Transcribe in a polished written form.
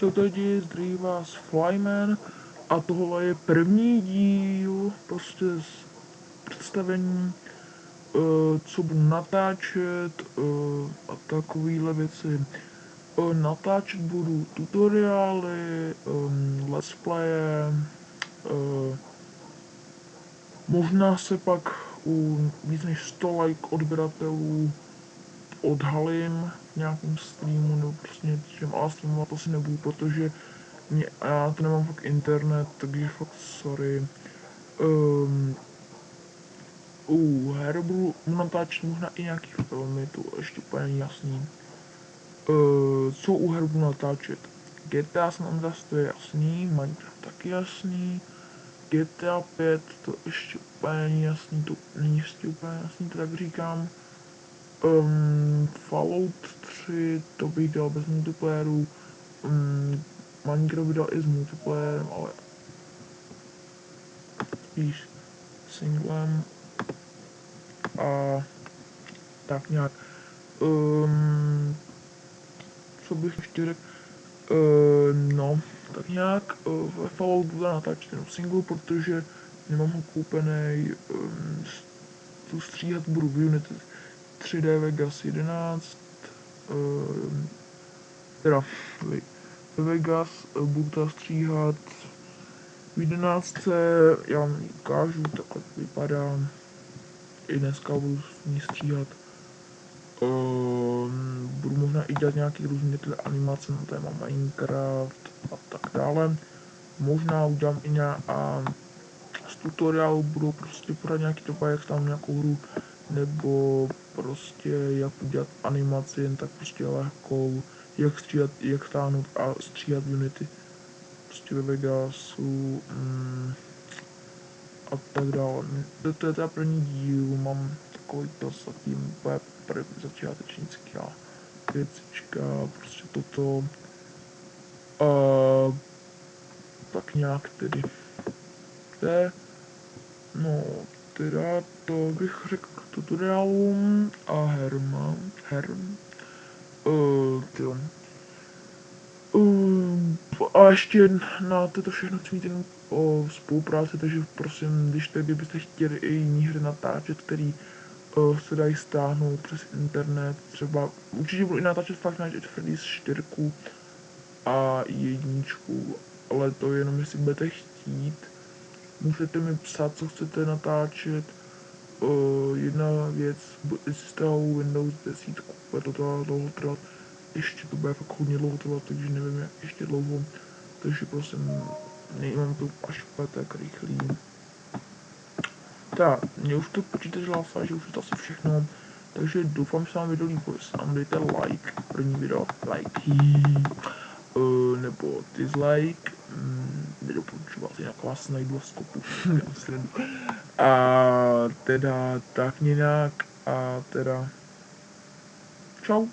Čau lidi, zdraví vás Flyman a tohle je první díl prostě z představení, co budu natáčet a takovýhle věci. Natáčet budu tutoriály, let's playe, možná se pak u víc než 100 like odběratelů odhalím v nějakém streamu nebo prostě něčem, ale streamovat to si nebudu, protože já to nemám fakt internet, takže fakt sorry. U her budu natáčet možná i nějaký filmy, to ještě úplně není jasný. Co u her budu natáčet? GTA San Andreas, to je jasný, Minecraft taky jasný, GTA 5 to ještě úplně není jasný, to není ještě úplně jasný, to tak říkám. Fallout 3 to bych dal bez multiplayeru, Minecraft by dal i s multiplayerem, ale spíš singlem a tak nějak. Co bych ještě řekl? No, tak nějak ve Falloutu budu natáčet jenom single, protože nemám ho koupený, tu stříhat budu v Unity 3D Vegas 11, teda ve Vegas budu to stříhat v 11. Já vám ji ukážu, takhle vypadá. I dneska budu s ní stříhat. Budu možná i dělat nějaký různé tyhle animace na téma Minecraft a tak dále. Možná udělám i a z tutoriálu budou prostě pořád nějaký doba, jak tam nějakou hru, nebo prostě jak udělat animaci, jen tak prostě lehkou, jak stříhat, jak stáhnout a stříhat Unity. Prostě ve Vegasu a tak dále. To je teda první díl, mám takový to zatím úplně začátečnický věcička, prostě toto. Tak nějak tedy. No, teda to bych řekl k tutoriálům a a ještě na toto všechno chci mít jen o spolupráci, takže prosím, když tady byste chtěli i jiný hry natáčet, který se dají stáhnout přes internet, třeba určitě budu i natáčet fakt na Freddy's 4 a 1, ale to jenom jestli budete chtít. Můžete mi psát, co chcete natáčet. Jedna věc, jestli jste Windows 10, bude to dlouho trvat. Ještě to bude fakt hodně dlouho trvat, takže nevím jak ještě dlouho. Takže prosím, nemám to až úplně tak rychlý. Tak, mě už to počítač hlásá, že už je to asi všechno. Takže doufám, že se vám video líbilo, jestli nám dejte like, první video, like, nebo dislike, nedoporučuji vás, jinak vás najdu a skopu. A teda tak nějak a teda čau.